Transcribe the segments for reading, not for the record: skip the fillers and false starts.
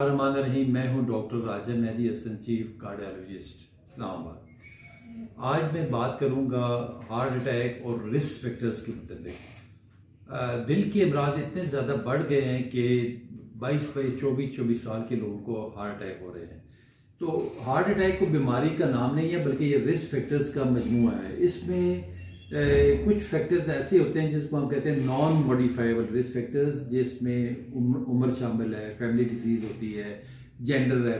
रहीम। मैं हूं डॉक्टर राजा Mehdi Hasan, chief cardiologist, Islamabad. आज मैं बात करूंगा हार्ट अटैक और रिस्क फैक्टर्स के मतलब। दिल के अमराज इतने ज़्यादा बढ़ गए हैं कि 22-24 साल के लोगों को हार्ट अटैक हो रहे हैं। तो हार्ट अटैक को बीमारी का नाम नहीं है बल्कि ये रिस्क फैक्टर्स का मजमूआ है। इसमें कुछ फैक्टर्स ऐसे होते हैं जिसको हम कहते हैं नॉन मॉडिफाइबल रिस्क फैक्टर्स, जिसमें उम्र शामिल है, फैमिली डिसीज़ होती है, जेंडर है,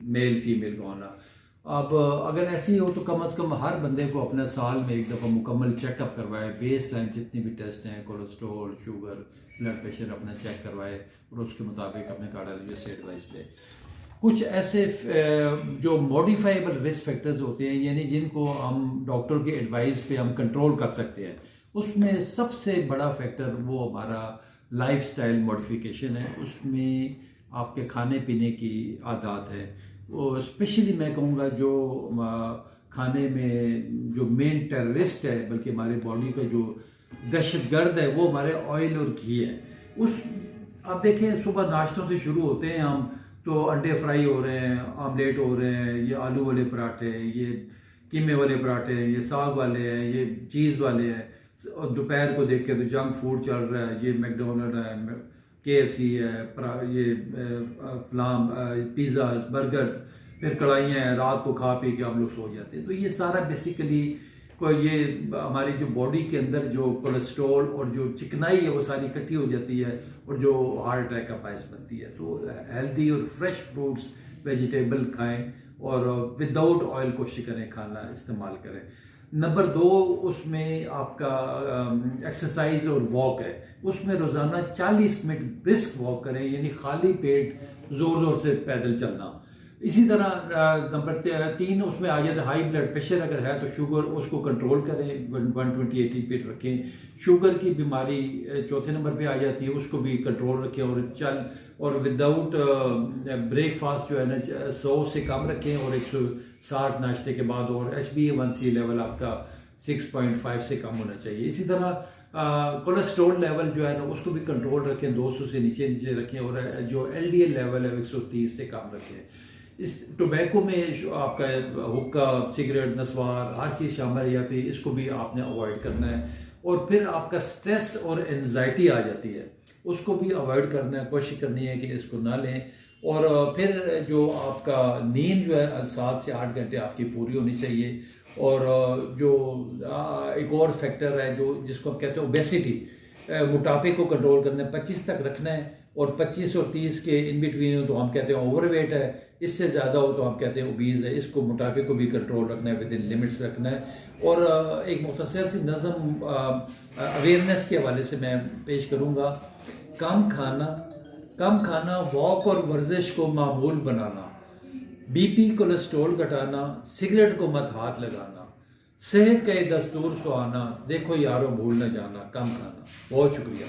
मेल फीमेल का होना। अब अगर ऐसी हो तो कम से कम हर बंदे को अपना साल में एक दफ़ा मुकम्मल चेकअप करवाए। बेस लाइन जितने भी टेस्ट हैं, कोलेस्ट्रॉल, शुगर, ब्लड प्रेशर अपना चेक करवाए और उसके मुताबिक अपने कार्डियोलॉजिस्ट से एडवाइस दे। कुछ ऐसे जो मॉडिफाइबल रिस्क फैक्टर्स होते हैं, यानी जिनको हम डॉक्टर के एडवाइस पे हम कंट्रोल कर सकते हैं, उसमें सबसे बड़ा फैक्टर वो हमारा लाइफस्टाइल मॉडिफिकेशन है। उसमें आपके खाने पीने की आदत है, वो स्पेशली मैं कहूँगा जो खाने में जो मेन टेररिस्ट है, बल्कि हमारे बॉडी का जो दहशतगर्द है, वो हमारे ऑयल और घी है। उस आप देखें, सुबह नाश्तों से शुरू होते हैं हम, तो अंडे फ्राई हो रहे हैं, आमलेट हो रहे हैं, ये आलू वाले पराठे, ये कीमे वाले पराठे, ये साग वाले हैं, ये चीज़ वाले हैं। और दोपहर को देख के तो जंक फूड चल रहा है, ये मैकडोनल्ड है, KFC है, ये फलाम पिज़्ज़ाज, बर्गर्स, फिर कढ़ाइयाँ हैं। रात को खा पी के हम लोग सो जाते हैं। तो ये सारा बेसिकली ये हमारी जो बॉडी के अंदर जो कोलेस्ट्रॉल और जो चिकनाई है वो सारी इकट्ठी हो जाती है और जो हार्ट अटैक का बायस बनती है। तो हेल्दी और फ्रेश फ्रूट्स, वेजिटेबल खाएं और विदाउट ऑयल कोशिश करें खाना इस्तेमाल करें। नंबर 2, उसमें आपका एक्सरसाइज और वॉक है। उसमें रोज़ाना 40 मिनट ब्रिस्क वॉक करें, यानी खाली पेट ज़ोर ज़ोर से पैदल चलना। इसी तरह नंबर 3 उसमें आ जाता है हाई ब्लड प्रेशर। अगर है तो शुगर, उसको कंट्रोल करें, 120/80 पे रखें। शुगर की बीमारी चौथे नंबर पे आ जाती है, उसको भी कंट्रोल रखें और विदाउट ब्रेकफास्ट जो है ना 100 से कम रखें और 160 नाश्ते के बाद, और HbA1c लेवल आपका 6.5 से कम होना चाहिए। इसी तरह कोलेस्ट्रॉल लेवल जो है ना उसको भी कंट्रोल रखें, 200 से नीचे रखें, और जो LDL लेवल है 130 से कम रखें। इस टोबैको में आपका हुक्का, सिगरेट, नस्वार, हर चीज़ शामिल हो जाती है, इसको भी आपने अवॉइड करना है। और फिर आपका स्ट्रेस और एंजाइटी आ जाती है, उसको भी अवॉइड करना है, कोशिश करनी है कि इसको ना लें। और फिर जो आपका नींद जो है 7 से 8 घंटे आपकी पूरी होनी चाहिए। और जो एक और फैक्टर है जो जिसको हम कहते हैं ओबेसिटी, मोटापे को कंट्रोल करना है, 25 तक रखना है। और 25 और 30 के इन बिटवीन हो तो हम कहते हैं ओवरवेट है, इससे ज़्यादा हो तो हम कहते हैं ओबीज है। इसको मोटापे को भी कंट्रोल रखना है, विद इन लिमिट्स रखना है। और एक मुख्तसर सी नज़म अवेयरनेस के हवाले से मैं पेश करूँगा। कम खाना, वॉक और वर्जिश को मामूल बनाना, BP कोलेस्ट्रॉल घटाना, सिगरेट को मत हाथ लगाना, सेहत का ये दस्तूर सुहाना, देखो यारों भूल न जाना, कम खाना। बहुत शुक्रिया।